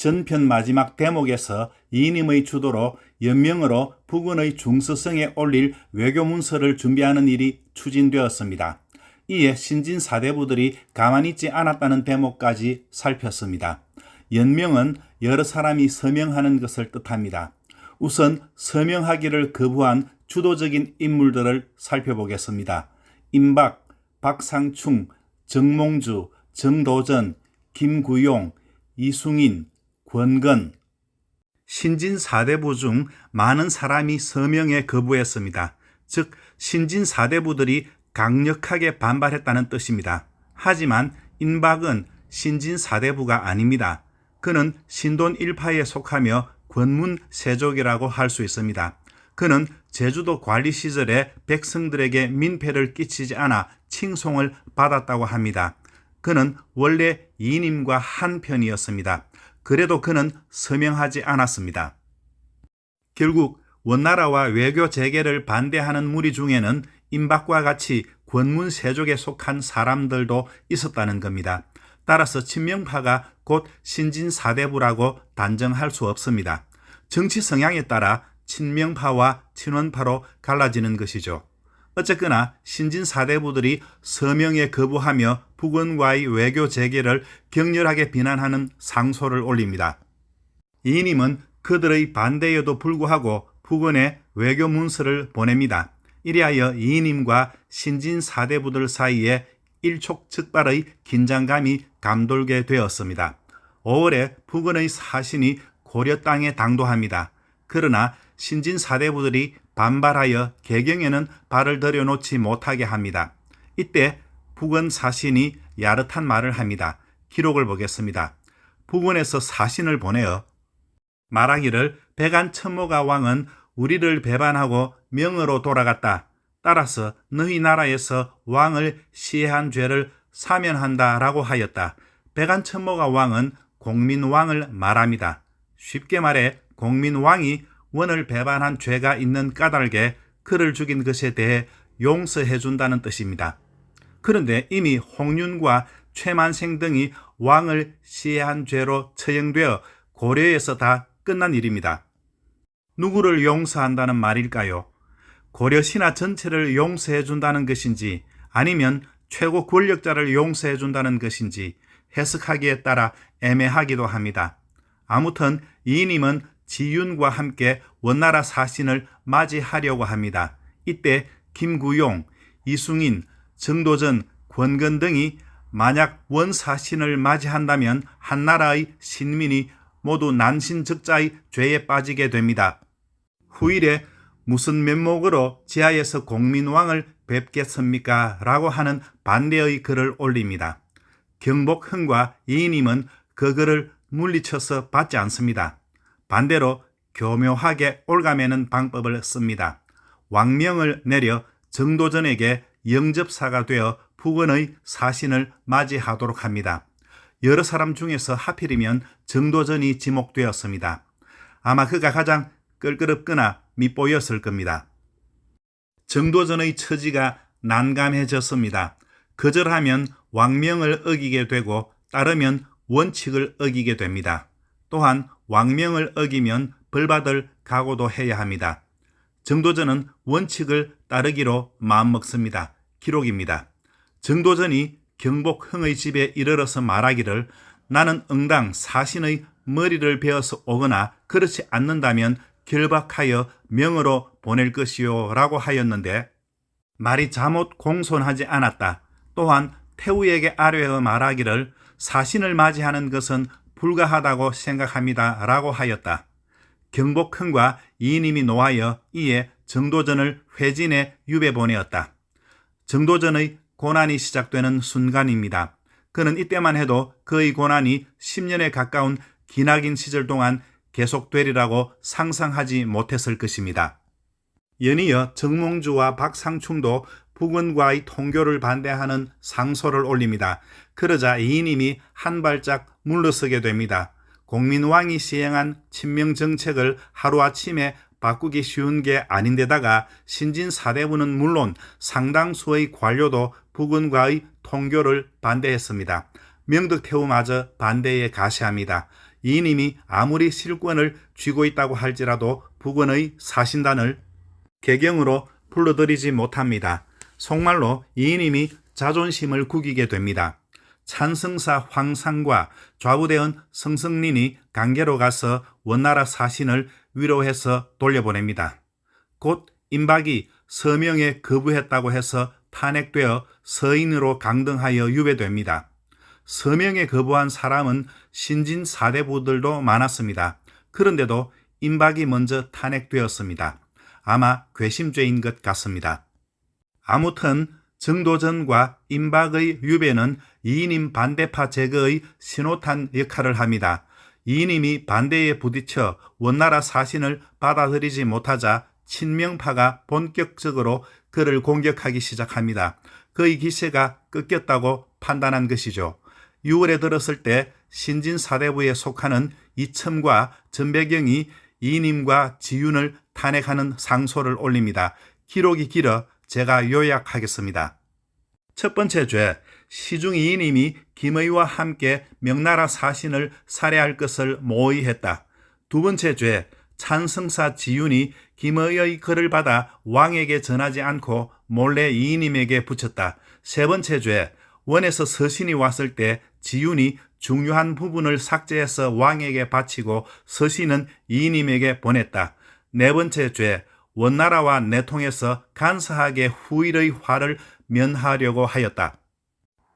전편 마지막 대목에서 이인임의 주도로 연명으로 부근의 중서성에 올릴 외교문서를 준비하는 일이 추진되었습니다. 이에 신진 사대부들이 가만히 있지 않았다는 대목까지 살폈습니다. 연명은 여러 사람이 서명하는 것을 뜻합니다. 우선 서명하기를 거부한 주도적인 인물들을 살펴보겠습니다. 임박, 박상충, 정몽주, 정도전, 김구용, 이숭인, 권건. 신진 사대부 중 많은 사람이 서명에 거부했습니다. 즉 신진 사대부들이 강력하게 반발했다는 뜻입니다. 하지만 임박은 신진 사대부가 아닙니다. 그는 신돈 일파에 속하며 권문 세족이라고 할 수 있습니다. 그는 제주도 관리 시절에 백성들에게 민폐를 끼치지 않아 칭송을 받았다고 합니다. 그는 원래 이인임과 한 편이었습니다. 그래도 그는 서명하지 않았습니다. 결국 원나라와 외교 재개를 반대하는 무리 중에는 임박과 같이 권문 세족에 속한 사람들도 있었다는 겁니다. 따라서 친명파가 곧 신진 사대부라고 단정할 수 없습니다. 정치 성향에 따라 친명파와 친원파로 갈라지는 것이죠. 어쨌거나 신진 사대부들이 서명에 거부하며 북원과의 외교 재개를 격렬하게 비난하는 상소를 올립니다. 이인임은 그들의 반대에도 불구하고 북원에 외교 문서를 보냅니다. 이리하여 이인임과 신진 사대부들 사이에 일촉즉발의 긴장감이 감돌게 되었습니다. 5월에 북원의 사신이 고려 땅에 당도합니다. 그러나 신진 사대부들이 반발하여 개경에는 발을 들여놓지 못하게 합니다. 이때 북원 사신이 야릇한 말을 합니다. 기록을 보겠습니다. 북원에서 사신을 보내어 말하기를 백안 천모가 왕은 우리를 배반하고 명으로 돌아갔다. 따라서 너희 나라에서 왕을 시해한 죄를 사면한다 라고 하였다. 백안 천모가 왕은 공민왕을 말합니다. 쉽게 말해 공민왕이 원을 배반한 죄가 있는 까닭에 그를 죽인 것에 대해 용서해 준다는 뜻입니다. 그런데 이미 홍윤과 최만생 등이 왕을 시해한 죄로 처형되어 고려에서 다 끝난 일입니다. 누구를 용서한다는 말일까요? 고려 신하 전체를 용서해 준다는 것인지 아니면 최고 권력자를 용서해 준다는 것인지 해석하기에 따라 애매하기도 합니다. 아무튼 이인임은 지윤과 함께 원나라 사신을 맞이하려고 합니다. 이때 김구용, 이숭인, 정도전, 권건 등이 만약 원사신을 맞이한다면 한나라의 신민이 모두 난신적자의 죄에 빠지게 됩니다. 후일에 무슨 면목으로 지하에서 공민왕을 뵙겠습니까? 라고 하는 반대의 글을 올립니다. 경복흥과 이인임은 그 글을 물리쳐서 받지 않습니다. 반대로 교묘하게 옭아매는 방법을 씁니다. 왕명을 내려 정도전에게 영접사가 되어 북원의 사신을 맞이하도록 합니다. 여러 사람 중에서 하필이면 정도전이 지목되었습니다. 아마 그가 가장 끌끄럽거나 밉보였을 겁니다. 정도전의 처지가 난감해졌습니다. 거절하면 왕명을 어기게 되고 따르면 원칙을 어기게 됩니다. 또한 왕명을 어기면 벌받을 각오도 해야 합니다. 정도전은 원칙을 따르기로 마음먹습니다. 기록입니다. 정도전이 경복흥의 집에 이르러서 말하기를 나는 응당 사신의 머리를 베어서 오거나 그렇지 않는다면 결박하여 명으로 보낼 것이요 라고 하였는데 말이 잘못 공손하지 않았다. 또한 태우에게 아뢰어 말하기를 사신을 맞이하는 것은 불가하다고 생각합니다 라고 하였다. 경복흥과 이인임이 노하여 이에 정도전을 회진에 유배 보내었다. 정도전의 고난이 시작되는 순간입니다. 그는 이때만 해도 그의 고난이 10년에 가까운 기나긴 시절 동안 계속되리라고 상상하지 못했을 것입니다. 연이어 정몽주와 박상충도 북원과의 통교를 반대하는 상소를 올립니다. 그러자 이인임이 한 발짝 물러서게 됩니다. 공민왕이 시행한 친명정책을 하루아침에 바꾸기 쉬운 게 아닌데다가 신진 사대부는 물론 상당수의 관료도 북원과의 통교를 반대했습니다. 명덕태후마저 반대에 가세합니다. 이인임이 아무리 실권을 쥐고 있다고 할지라도 북원의 사신단을 개경으로 불러들이지 못합니다. 속말로 이인임이 자존심을 구기게 됩니다. 찬성사 황상과 좌우대원 성성린이 강계로 가서 원나라 사신을 위로해서 돌려보냅니다. 곧 임박이 서명에 거부했다고 해서 탄핵되어 서인으로 강등하여 유배됩니다. 서명에 거부한 사람은 신진 사대부들도 많았습니다. 그런데도 임박이 먼저 탄핵되었습니다. 아마 괘씸죄인 것 같습니다. 아무튼 정도전과 임박의 유배는 이인임 반대파 제거의 신호탄 역할을 합니다. 이인임이 반대에 부딪혀 원나라 사신을 받아들이지 못하자 친명파가 본격적으로 그를 공격하기 시작합니다. 그의 기세가 꺾였다고 판단한 것이죠. 6월에 들었을 때 신진 사대부에 속하는 이첨과 전배경이 이인임과 지윤을 탄핵하는 상소를 올립니다. 기록이 길어 제가 요약하겠습니다. 첫 번째 죄, 시중 이인임이 김의와 함께 명나라 사신을 살해할 것을 모의했다. 두 번째 죄, 찬성사 지윤이 김의의 글을 받아 왕에게 전하지 않고 몰래 이인임에게 붙였다. 세 번째 죄, 원에서 서신이 왔을 때 지윤이 중요한 부분을 삭제해서 왕에게 바치고 서신은 이인임에게 보냈다. 네 번째 죄, 원나라와 내통해서 간사하게 후일의 화를 면하려고 하였다.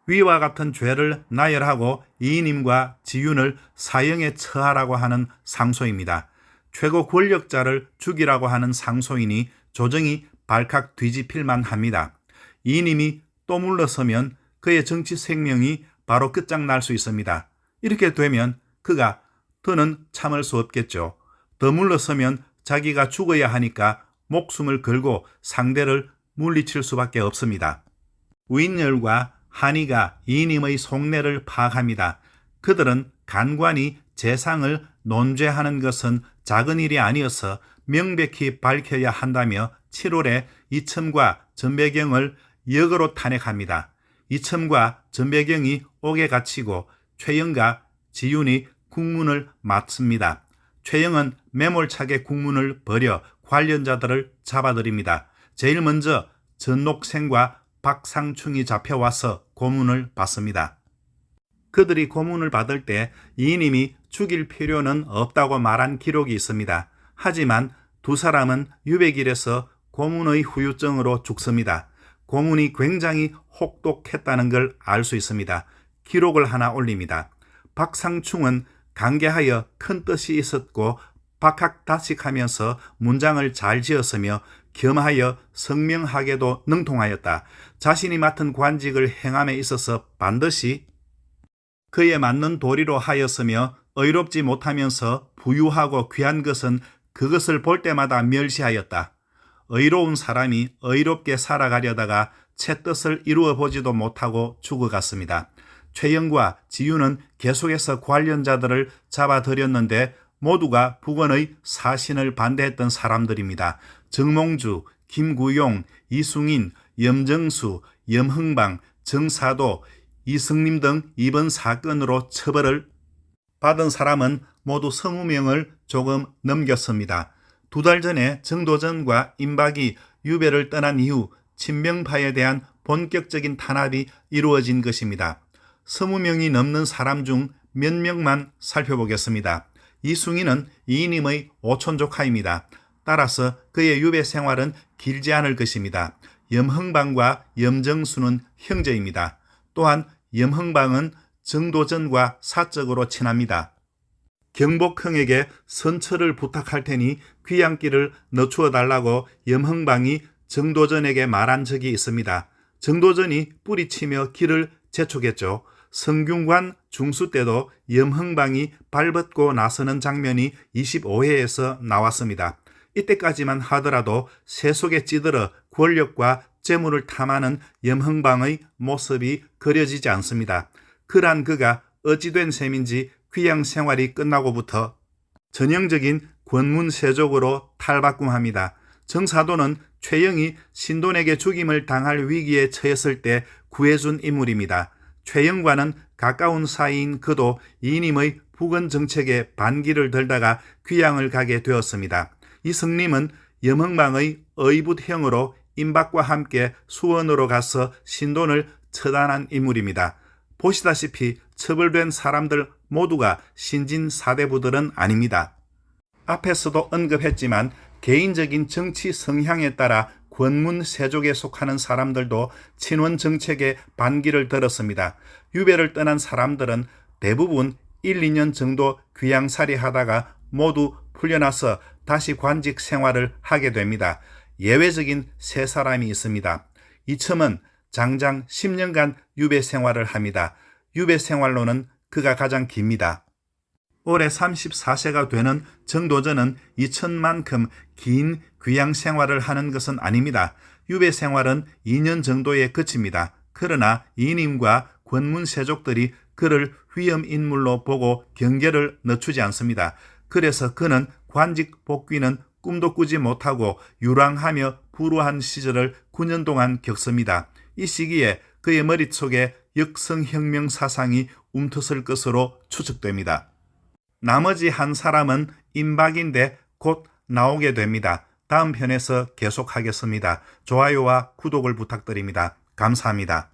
위와 같은 죄를 나열하고 이인임과 지윤을 사형에 처하라고 하는 상소입니다. 최고 권력자를 죽이라고 하는 상소이니 조정이 발칵 뒤집힐만 합니다. 이인임이 또 물러서면 그의 정치 생명이 바로 끝장날 수 있습니다. 이렇게 되면 그가 더는 참을 수 없겠죠. 더 물러서면 자기가 죽어야 하니까 목숨을 걸고 상대를 물리칠 수밖에 없습니다. 우인열과 한이가 이인임의 속내를 파악합니다. 그들은 간관이 재상을 논죄하는 것은 작은 일이 아니어서 명백히 밝혀야 한다며 7월에 이첨과 전배경을 역으로 탄핵합니다. 이첨과 전배경이 옥에 갇히고 최영과 지윤이 국문을 맡습니다. 최영은 매몰차게 국문을 버려 관련자들을 잡아들입니다. 제일 먼저 전녹생과 박상충이 잡혀와서 고문을 받습니다. 그들이 고문을 받을 때 이인임이 죽일 필요는 없다고 말한 기록이 있습니다. 하지만 두 사람은 유배길에서 고문의 후유증으로 죽습니다. 고문이 굉장히 혹독했다는 걸 알 수 있습니다. 기록을 하나 올립니다. 박상충은 강개하여 큰 뜻이 있었고 박학다식하면서 문장을 잘 지었으며 겸하여 성명하게도 능통하였다. 자신이 맡은 관직을 행함에 있어서 반드시 그에 맞는 도리로 하였으며 의롭지 못하면서 부유하고 귀한 것은 그것을 볼 때마다 멸시하였다. 의로운 사람이 의롭게 살아가려다가 채 뜻을 이루어 보지도 못하고 죽어갔습니다. 최영과 지윤은 계속해서 관련자들을 잡아들였는데 모두가 북원의 사신을 반대했던 사람들입니다. 정몽주, 김구용, 이숭인, 염정수, 염흥방, 정사도, 이승림 등 이번 사건으로 처벌을 받은 사람은 모두 20명을 조금 넘겼습니다. 2달 전에 정도전과 임박이 유배를 떠난 이후 친명파에 대한 본격적인 탄압이 이루어진 것입니다. 20명이 넘는 사람 중 몇 명만 살펴보겠습니다. 이숭인은 이인임의 오촌 조카입니다. 따라서 그의 유배 생활은 길지 않을 것입니다. 염흥방과 염정수는 형제입니다. 또한 염흥방은 정도전과 사적으로 친합니다. 경복형에게 선처를 부탁할 테니 귀양길을 늦추어 달라고 염흥방이 정도전에게 말한 적이 있습니다. 정도전이 뿌리치며 길을 재촉했죠. 성균관 중수 때도 염흥방이 발벗고 나서는 장면이 25회에서 나왔습니다. 이때까지만 하더라도 세속에 찌들어 권력과 재물을 탐하는 염흥방의 모습이 그려지지 않습니다. 그러한 그가 어찌된 셈인지 귀양 생활이 끝나고부터 전형적인 권문세족으로 탈바꿈합니다. 정사도는 최영이 신돈에게 죽임을 당할 위기에 처했을 때 구해준 인물입니다. 최영과는 가까운 사이인 그도 이님의 부건 정책에 반기를 들다가 귀양을 가게 되었습니다. 이성님은 염흥방의 의붓형으로 임박과 함께 수원으로 가서 신돈을 처단한 인물입니다. 보시다시피 처벌된 사람들 모두가 신진 사대부들은 아닙니다. 앞에서도 언급했지만 개인적인 정치 성향에 따라 권문 세족에 속하는 사람들도 친원 정책에 반기를 들었습니다. 유배를 떠난 사람들은 대부분 1, 2년 정도 귀양살이 하다가 모두 풀려나서 다시 관직 생활을 하게 됩니다. 예외적인 세 사람이 있습니다. 이첨은 장장 10년간 유배 생활을 합니다. 유배 생활로는 그가 가장 깁니다. 올해 34세가 되는 정도전은 이천만큼 긴 귀양 생활을 하는 것은 아닙니다. 유배 생활은 2년 정도에 그칩니다. 그러나 이님과 권문세족들이 그를 위험 인물로 보고 경계를 늦추지 않습니다. 그래서 그는 관직 복귀는 꿈도 꾸지 못하고 유랑하며 불우한 시절을 9년 동안 겪습니다. 이 시기에 그의 머릿속에 역성혁명 사상이 움트을 것으로 추측됩니다. 나머지 한 사람은 임박인데 곧 나오게 됩니다. 다음 편에서 계속하겠습니다. 좋아요와 구독을 부탁드립니다. 감사합니다.